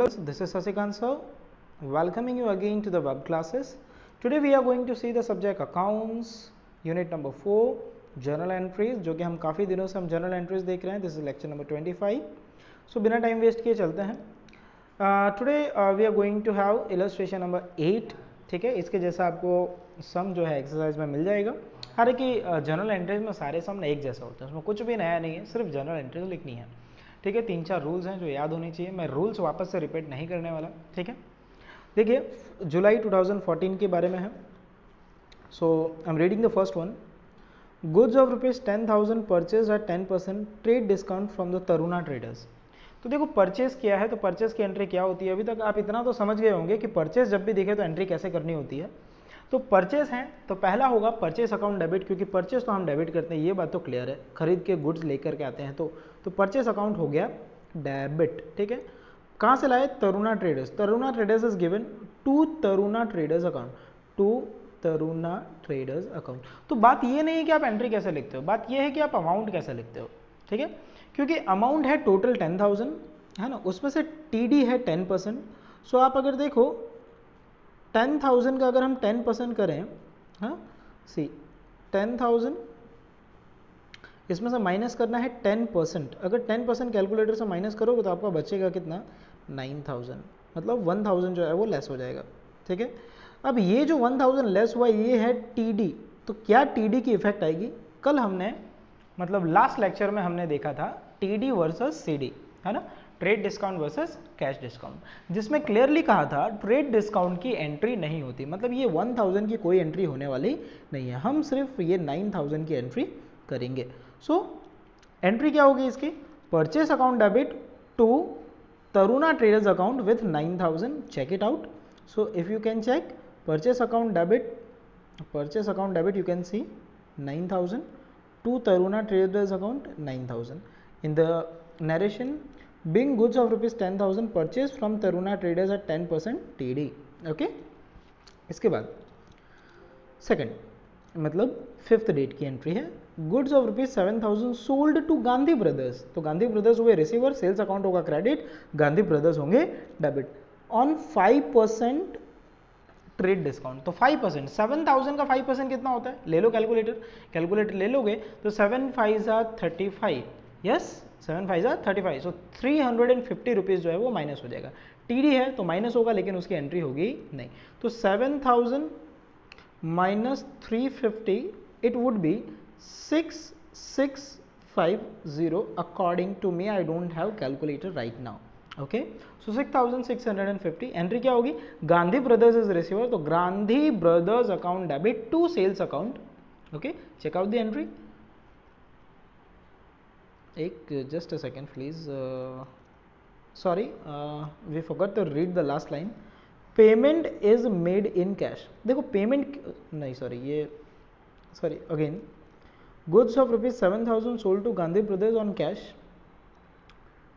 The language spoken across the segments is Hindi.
Hello, this is Sasikant sir, welcoming you again to the web classes. Today we are going to see the subject accounts, unit number 4, journal entries, जो कि हम काफ़ी दिनों से हम journal entries देख रहे हैं. This is lecture number 25. So बिना टाइम वेस्ट किए चलते हैं. Today we are going to have illustration number 8. ठीक है, इसके जैसा आपको सम जो है एक्सरसाइज में मिल जाएगा. हालांकि जर्नल एंट्रीज में सारे सम एक जैसा होता है, उसमें कुछ भी नया नहीं है, सिर्फ जर्नल एंट्रीज लिखनी है. ठीक है, 3-4 रूल्स हैं जो याद होने चाहिए. मैं रूल्स वापस से रिपीट नहीं करने वाला. ठीक है, देखिए जुलाई 2014 के बारे में है. So I am reading the first one. Goods of ₹10,000 purchase at 10% trade discount from the Taruna traders. तो देखो परचेज किया है तो परचेज की एंट्री क्या होती है. अभी तक आप इतना तो समझ गए होंगे कि परचेज जब भी दिखे तो एंट्री कैसे करनी होती है. तो परचेज है तो पहला होगा परचेज अकाउंट डेबिट, क्योंकि परचेज तो हम डेबिट करते हैं, ये बात तो क्लियर है. खरीद के गुड्स लेकर के आते हैं तो परचेज अकाउंट हो गया डेबिट. ठीक है, कहाँ से लाए? Taruna traders. Taruna traders is given to Taruna traders account, to Taruna traders account. तो बात ये नहीं है कि आप एंट्री कैसे लिखते हो, बात ये है कि आप अमाउंट कैसे लिखते हो. ठीक है, क्योंकि अमाउंट है टोटल 10,000 है ना, उसमें से टीडी है 10%. सो आप अगर देखो 10,000 का अगर हम 10% करें, हाँ सी 10,000 इसमें से माइनस करना है 10%. अगर 10% कैलकुलेटर से माइनस करोगे तो आपका बचेगा कितना? 9,000. मतलब 1,000 जो है वो लेस हो जाएगा. ठीक है, अब ये जो 1,000 लेस हुआ ये है टीडी. तो क्या टीडी की इफेक्ट आएगी? कल हमने मतलब लास्ट लेक्चर में हमने देखा था टीडी वर्सेस सीडी, है ना, trade discount versus cash discount, जिसमें क्लियरली कहा था ट्रेड डिस्काउंट की एंट्री नहीं होती. मतलब ये 1,000 की कोई एंट्री होने वाली नहीं है, हम सिर्फ ये 9,000 की एंट्री करेंगे. सो एंट्री क्या होगी इसकी? Purchase account debit to Taruna traders account with 9,000. Check it out. So if you can check purchase account debit you can see 9,000 to Taruna traders account 9,000. In the narration, being goods of ₹10,000 purchased from Taruna traders at 10% TD. Okay, इसके बाद सेकंड मतलब फिफ्थ डेट की एंट्री है. Goods of ₹7,000 sold to Gandhi brothers. तो गांधी ब्रदर्स हुए रिसीवर, सेल्स अकाउंट होगा क्रेडिट, गांधी ब्रदर्स होंगे डेबिट ऑन 5% ट्रेड डिस्काउंट. तो 5%, 7,000 का 5% कितना होता है? ले लो कैलकुलेटर ले लोगे तो 7 5 35. यस, 7 5 35. सो 350 रुपीज़ जो है वो माइनस हो जाएगा. टीडी है तो माइनस होगा लेकिन उसकी एंट्री होगी नहीं. तो 7,000 minus 350 it would be 6,650. According to me, I don't have calculator right now. Okay, so 6,650. Entry क्या होगी? गांधी ब्रदर्स इज रिसीवर, तो Gandhi brothers account debit to sales account. Okay, check out the entry. एक just a second please, sorry we forgot to read the last line. Payment is made in cash. देखो पेमेंट नहीं, sorry again. Goods of ₹7,000 sold to Gandhi brothers on cash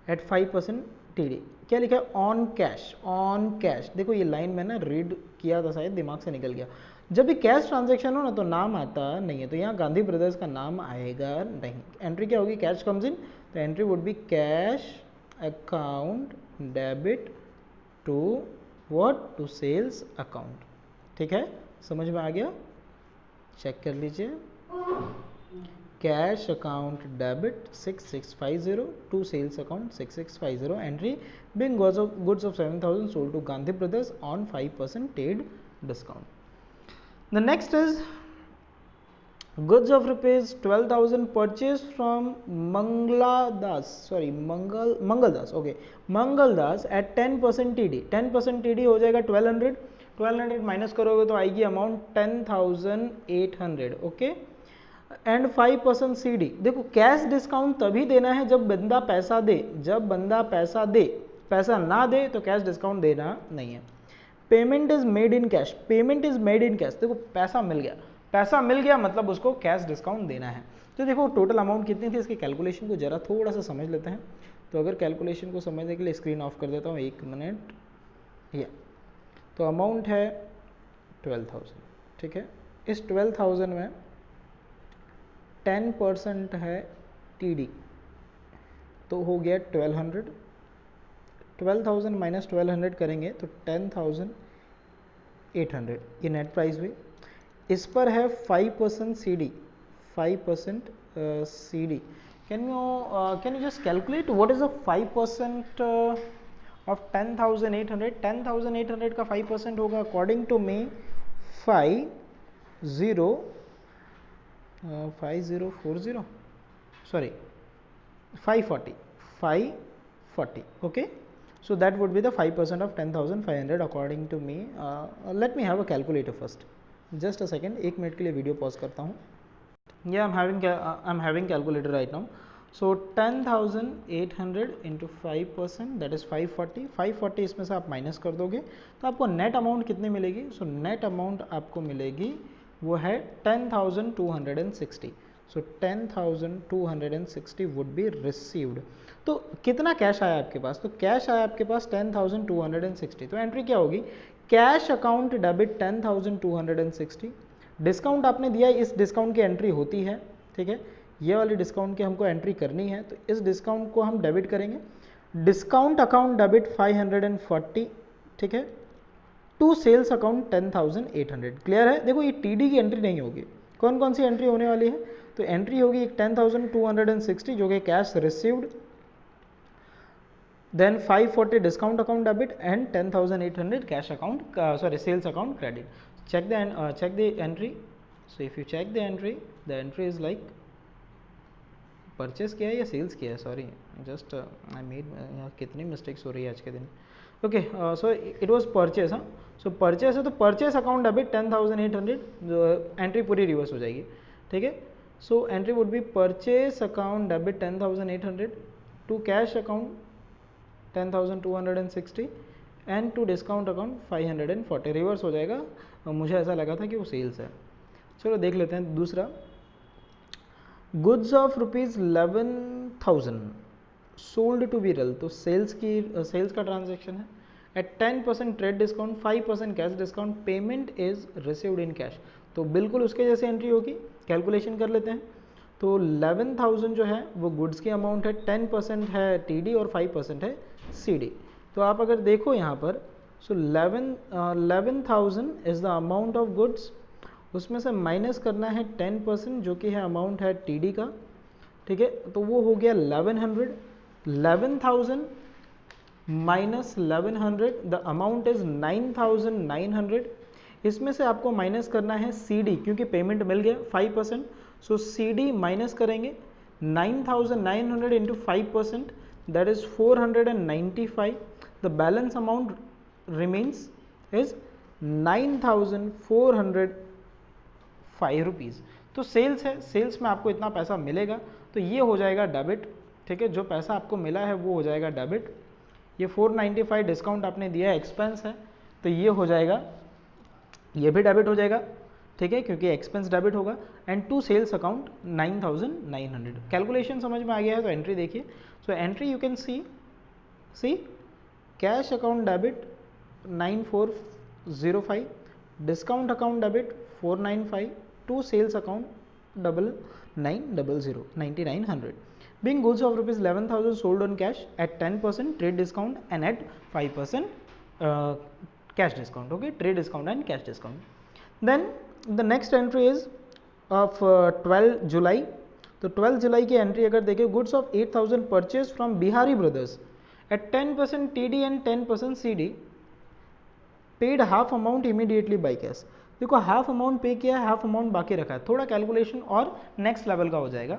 at 5% TD. क्या लिखा है? On cash, on cash. देखो ये लाइन मैंने रीड किया था, शायद दिमाग से निकल गया. जब भी कैश ट्रांजैक्शन हो ना तो नाम आता नहीं है, तो यहाँ गांधी ब्रदर्स का नाम आएगा नहीं. एंट्री क्या होगी? कैश कम्स इन, तो entry would be cash account debit to what? To sales account. ठीक है, समझ में आ गया? चेक कर लीजिए. Cash account debit 6,650 to sales account 6,650. Entry being goods of 7,000 sold to Gandhi Brothers on 5% paid discount. The next is goods of ₹12,000 purchased from Mangaldas. Okay, Mangaldas at 10% TD. 10% TD हो जाएगा 1,200. 1,200 माइनस करोगे तो आएगी अमाउंट 10,800. Okay, and 5% CD. देखो कैश डिस्काउंट तभी देना है जब बंदा पैसा दे, पैसा ना दे तो कैश डिस्काउंट देना नहीं है. Payment is made in cash. देखो पैसा मिल गया मतलब उसको कैश डिस्काउंट देना है. तो देखो टोटल अमाउंट कितनी थी, इसकी कैलकुलेशन को जरा थोड़ा सा समझ लेते हैं. तो अगर कैलकुलेशन को समझने के लिए स्क्रीन ऑफ कर देता हूँ, 1 मिनट. या तो अमाउंट है 12,000. ठीक है, इस 12,000 में 10% है टीडी, तो हो गया 1,200. 12,000 माइनस 1200 करेंगे तो 10,800 ये नेट प्राइस हुई। इस पर है 5% CD, 5% CD। Can you just calculate what is the 5% of 10,800? 10,800 का 5% होगा according to me 5040 sorry 540, okay, so that would be the 5% of 10,500 according to me. Let me have a calculator first, just a second, एक मिनट के लिए वीडियो पॉज करता हूँ। Yeah, I'm having calculator right now. So 10,800 into 5%, that is 540। 540 इसमें से आप माइनस कर दोगे तो आपको नेट अमाउंट कितनी मिलेगी? सो नेट अमाउंट आपको मिलेगी वो है 10,260। सो 10,260 वुड बी रिसीव्ड। तो कितना कैश आया आपके पास? तो कैश आया आपके पास 10,260। तो एंट्री क्या होगी? कैश अकाउंट डेबिट 10,260, डिस्काउंट आपने दिया, इस डिस्काउंट की एंट्री होती है, ठीक है, ये वाली डिस्काउंट की हमको एंट्री करनी है, तो इस डिस्काउंट को हम डेबिट करेंगे। डिस्काउंट अकाउंट डेबिट 540, ठीक है, टू सेल्स अकाउंट 10,800। क्लियर है? देखो ये टीडी की एंट्री नहीं होगी। कौन कौन सी एंट्री होने वाली है? तो एंट्री होगी एक 10,260 जो कि cash received, then 540 discount account debit and 10,800 cash account sorry sales account credit. check the entry. So if you check the entry is like purchase किया है या सेल्स किया है? सॉरी जस्ट आई मेड, यहाँ कितनी मिस्टेक्स हो रही है आज के दिन। Okay, so it was purchase. हाँ, सो परचेस है तो परचेस अकाउंट डेबिट 10,800, जो एंट्री पूरी रिवर्स हो जाएगी, ठीक है। So entry would be purchase account debit 10,800 to cash account 10,260 and to discount account 540, reverse हो जाएगा। मुझे ऐसा लगा था कि वो सेल्स है। चलो देख लेते हैं दूसरा। गुड्स ऑफ ₹11,000 सोल्ड टू वीरल, तो सेल्स का ट्रांजैक्शन है। At 10% trade discount, 5% cash discount, payment is received in cash. तो बिल्कुल उसके जैसे एंट्री होगी, कैलकुलेशन कर लेते हैं। तो 11,000 जो है वो गुड्स की अमाउंट है, 10% है टीडी और 5% है सीडी। तो आप अगर देखो यहाँ पर, सो 11,000 is the amount of goods, उसमें से माइनस करना है 10% जो कि है अमाउंट है टीडी का, ठीक है, तो वो हो गया 1100। 11,000 माइनस 1100, द अमाउंट इज 9,900। इसमें से आपको माइनस करना है सीडी, क्योंकि पेमेंट मिल गया 5%, सो सीडी माइनस करेंगे 9,900 into 5%, that is 495। The balance amount remains is 9,405 rupees. तो सेल्स है, सेल्स में आपको इतना पैसा मिलेगा, तो ये हो जाएगा डेबिट, ठीक है, जो पैसा आपको मिला है वो हो जाएगा डेबिट। ये 495 डिस्काउंट आपने दिया है, एक्सपेंस है, तो ये हो जाएगा, ये भी डेबिट हो जाएगा, ठीक है, क्योंकि एक्सपेंस डेबिट होगा। And to sales account 9,900। Calculation समझ में आ गया है तो एंट्री देखिए। So entry you can see cash account debit 9,405, discount account debit 495, to sales account 9,900, being goods of ₹11,000 sold on cash at 10% trade discount and at 5% cash discount, okay, trade discount and cash discount. Then the next entry is of 12 July. तो 12 जुलाई की एंट्री अगर देखें, goods of 8,000 purchase from Bihari brothers at 10% TD and 10% CD, paid half amount immediately by cash. देखो हाफ अमाउंट पे किया है, हाफ अमाउंट बाकी रखा है, थोड़ा कैलकुलेशन और नेक्स्ट लेवल का हो जाएगा।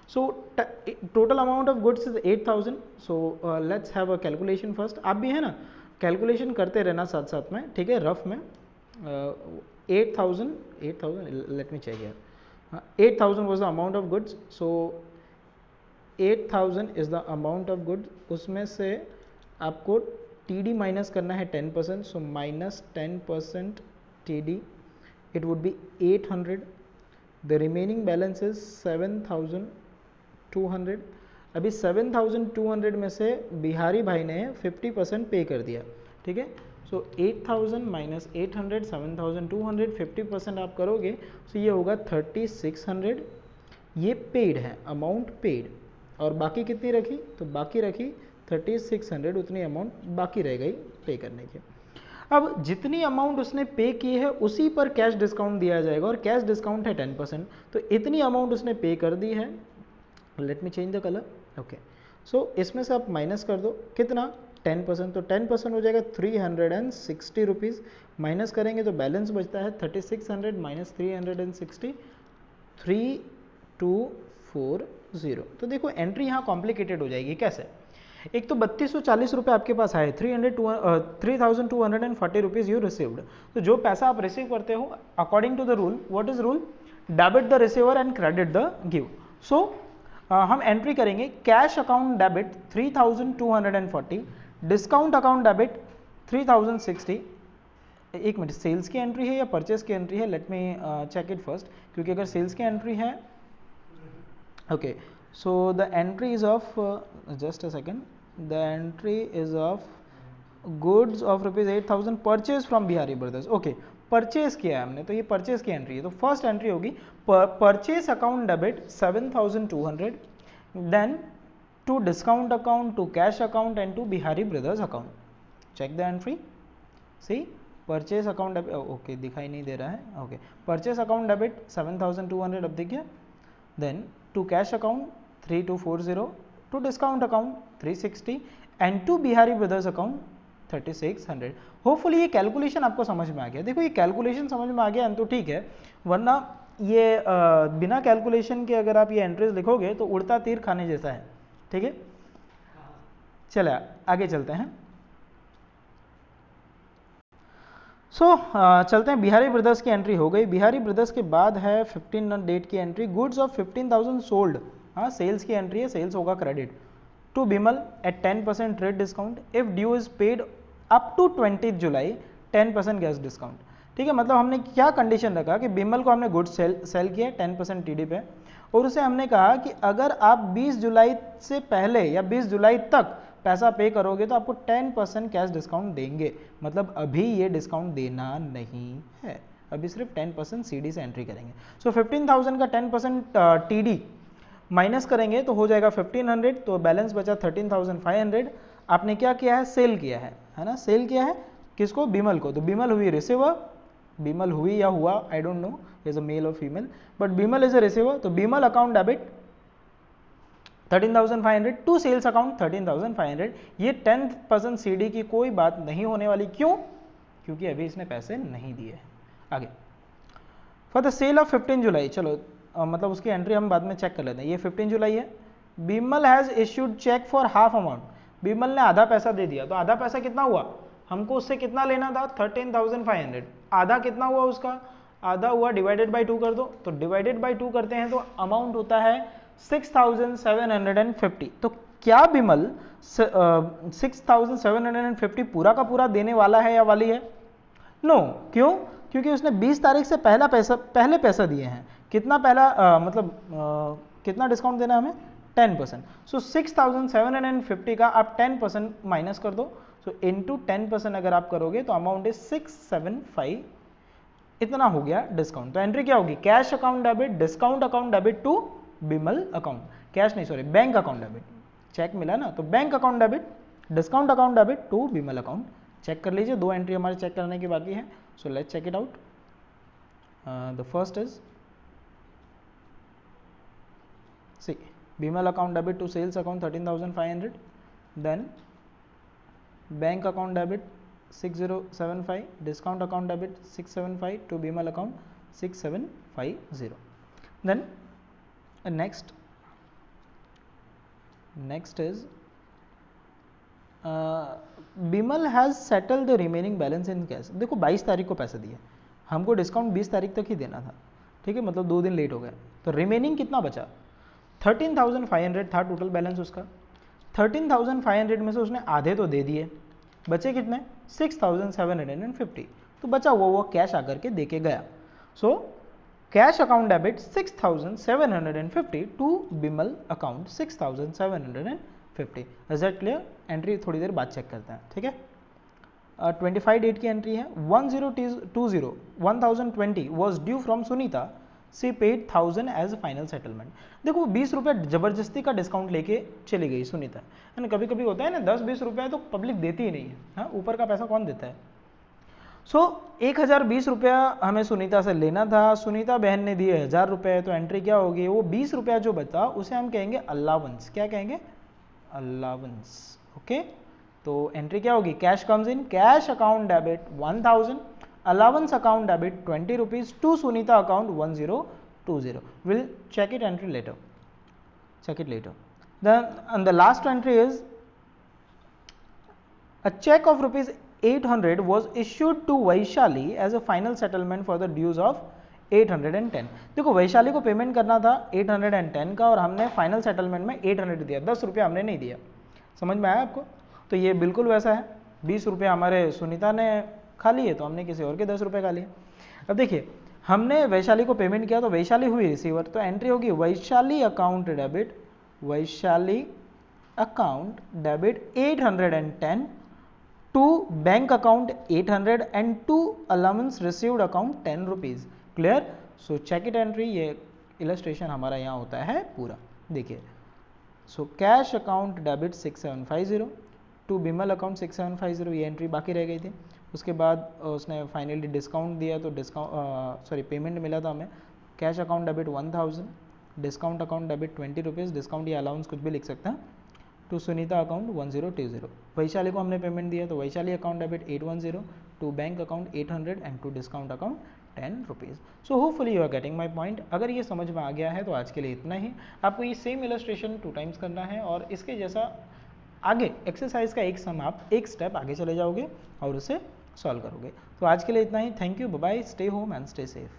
So total amount of goods is 8,000। So let's have a calculation first. आप भी है ना, कैलकुलेशन करते रहना साथ साथ में, ठीक है, रफ में। 8,000 लेट मी चेक यार, 8,000 was the amount of goods, so 8,000 is the amount of goods, उसमें से आपको TD माइनस करना है 10%, so minus 10% TD, it would be 800, the remaining balance is 7,200। अभी 7,200 में से बिहारी भाई ने 50% पे कर दिया, ठीक है, सो 8,000 माइनस 800, 7,200, 50% आप करोगे तो ये होगा 3,600। ये पेड है, अमाउंट पेड। और बाकी कितनी रखी? तो बाकी रखी 3600 उतनी अमाउंट बाकी रह गई पे करने की। अब जितनी अमाउंट उसने पे की है उसी पर कैश डिस्काउंट दिया जाएगा और कैश डिस्काउंट है 10%, तो इतनी अमाउंट उसने पे कर दी है। Let me change the colour, okay. So इसमें से आप माइनस कर दो कितना 10%, तो 10% हो जाएगा 360 रुपीज़, माइनस करेंगे तो बैलेंस बचता है 3600 माइनस 360 3240। तो देखो एंट्री यहाँ कॉम्प्लिकेटेड हो जाएगी। कैसे? एक तो 3240 रुपये आपके पास आए, 3240 रुपीज़ यू रिसीव्ड। तो जो पैसा आप रिसीव करते हो according to the rule, what is rule? Debit the receiver and credit the give. So हम एंट्री करेंगे cash account debit 3240, discount account debit 3060। एक मिनट, सेल्स की एंट्री है या परचेस की एंट्री है? Let me check it first, क्योंकि अगर सेल्स की एंट्री है, okay, so the entry is of just a second, the entry is of goods of rupees 8000 purchase from Bihari brothers. Okay, purchase किया है हमने, तो ये परचेज की एंट्री है। तो फर्स्ट एंट्री होगी purchase account debit 7200, then to discount account, to cash account and to Bihari brothers account. Check the entry, see purchase account debit, okay दिखाई नहीं दे रहा है, ओके। परचेज अकाउंट डेबिट 7200, अब देखिए, then to cash account 3240, to discount account 360 and to Bihari brothers account 3600। Hopefully ये कैलकुलेशन आपको समझ में आ गया। देखो ये कैलकुलेशन समझ में आ गया तो ठीक है, वरना ये बिना कैलकुलेशन के अगर आप ये एंट्रीज लिखोगे तो उड़ता तीर खाने जैसा है। ठीक है, चले आगे चलते हैं। चलते हैं, बिहारी ब्रदर्स की एंट्री हो गई। बिहारी ब्रदर्स के बाद है 15 डेट की एंट्री, गुड्स ऑफ 15,000 सोल्ड। हाँ, सेल्स की एंट्री है, सेल्स होगा credit to Bimal at 10% trade discount if due is paid up to 20 July 10% cash discount. ठीक है, मतलब हमने क्या कंडीशन रखा कि बिमल को हमने गुड्स सेल किया 10% टीडी पे, और उसे हमने कहा कि अगर आप 20 जुलाई से पहले या 20 जुलाई तक पैसा पे करोगे तो आपको 10% कैश डिस्काउंट देंगे। मतलब अभी ये डिस्काउंट देना नहीं है, अभी सिर्फ 10% सीडी से एंट्री करेंगे। सो 15,000 का 10% टीडी माइनस करेंगे तो हो जाएगा 1500, तो बैलेंस बचा 13,500। आपने क्या किया है? सेल किया है ना, सेल किया है किसको? बिमल को। तो बिमल हुई रिसीवर, बिमल हुई या हुआ I don't know is a male और female, but Bimal is a receiver. तो Bimal account debit 13,500 to sales account 13,500। ये 10% सीडी की कोई बात नहीं होने वाली। क्यों? क्योंकि अभी इसने पैसे नहीं दिए। आगे, फॉर द सेल ऑफ 15 जुलाई, चलो मतलब उसकी एंट्री हम बाद में चेक कर लेते हैं। ये 15 जुलाई है। Bimal has issued cheque for half amount, Bimal ने आधा पैसा दे दिया। तो आधा पैसा कितना हुआ? हमको उससे कितना लेना था? 13,500। आधा कितना हुआ उसका? आधा हुआ डिवाइडेड बाई 2 कर दो। तो डिवाइडेड बाई 2 करते हैं तो अमाउंट होता है 6,750। तो क्या बिमल 6,750 पूरा का पूरा देने वाला है या वाली है? नो। क्यों? क्योंकि उसने 20 तारीख से पहले पैसा दिए हैं। कितना पहला कितना डिस्काउंट देना है हमें? 10%। सो 6,750 का आप 10% माइनस कर दो। सो इनटू 10% अगर आप करोगे तो अमाउंट इज 675, इतना हो गया डिस्काउंट। तो एंट्री क्या होगी? Cash account debit, discount account debit to Bimal account, cash नहीं sorry bank account debit. Check मिला ना, तो bank account debit, discount account debit to Bimal account. Check कर लीजिए, 2 एंट्री हमारे चेक करने की बाकी है। So let's check it out. The first is see Bimal account debit to sales account 13,500, then bank account debit 6075, discount account debit 675 to Bimal account 6750. then next is Bimal has settle the remaining balance in cash. देखो 22 तारीख को पैसा दिया, हमको डिस्काउंट 20 तारीख तक ही देना था। ठीक है, मतलब 2 दिन लेट हो गया। तो रिमेनिंग कितना बचा? 13,500 था टोटल बैलेंस उसका। 13,500 में से उसने आधे तो दे दिए, बचे कितने? 6,750। तो बचा वो कैश आकर के दे के गया। So cash account debit 6,750 to Bimal account 6,750। Is that clear? Entry थोड़ी देर बाद चेक करते हैं। ठीक है, 25 डेट की एंट्री है। 1020 1020 was due from Sunita she paid 1000 as final settlement. देखो 20 रुपये जबरदस्ती का डिस्काउंट लेके चली गई सुनीता, है ना। कभी कभी होता है ना 10-20 रुपये तो पब्लिक देती ही नहीं है, हाँ, ऊपर का पैसा कौन देता है। सो 1020 रुपया हमें सुनीता से लेना था, सुनीता बहन ने दिए 1000 रुपये, तो एंट्री क्या होगी, वो 20 रुपया जो बचा उसे हम कहेंगे अलाउंस। क्या कहेंगे, अलाउंस। ओके, तो एंट्री क्या होगी, cash comes in, cash account debit 1000, allowance account debit 20 rupees to Sunita account 1020. We'll check it entry later. Check it later. Then and the last entry is a check of rupees 800 was issued to Vaishali as a final settlement for the dues of 810. देखो वैशाली को पेमेंट करना था 810 का और हमने फाइनल सेटलमेंट में 800 दिया, 10 रुपया हमने नहीं दिया। समझ में आया आपको। तो ये बिल्कुल वैसा है, 20 रुपये हमारे सुनीता ने खा लिए तो हमने किसी और के 10 रुपये खा लिए। अब देखिए हमने वैशाली को पेमेंट किया तो वैशाली हुई रिसीवर, तो एंट्री होगी Vaishali account debit, Vaishali account debit 810 to bank account 800 and to allowance received account 10 rupees. Clear. So check it entry, ये इलस्ट्रेशन हमारा यहाँ होता है पूरा। देखिए so cash account debit 6750 to Bimal account 6750, ये एंट्री बाकी रह गई थी। उसके बाद उसने फाइनली डिस्काउंट दिया तो डिस्काउंट पेमेंट मिला था हमें, cash account debit 1000, discount account debit 20 rupees, discount या अलाउंस कुछ भी लिख सकते हैं, टू सुनीता अकाउंट 1020। वैशाली को हमने पेमेंट दिया तो Vaishali account debit 810 to bank account 800 and to discount account 10 rupees. So hopefully you are getting my point. अगर ये समझ में आ गया है तो आज के लिए इतना ही। आपको ये सेम इलस्ट्रेशन 2 टाइम्स करना है और इसके जैसा आगे एक्सरसाइज का एक सम आप एक स्टेप आगे चले जाओगे और उसे सॉल्व करोगे। तो आज के लिए इतना ही। Thank you, bye bye, stay home and stay safe.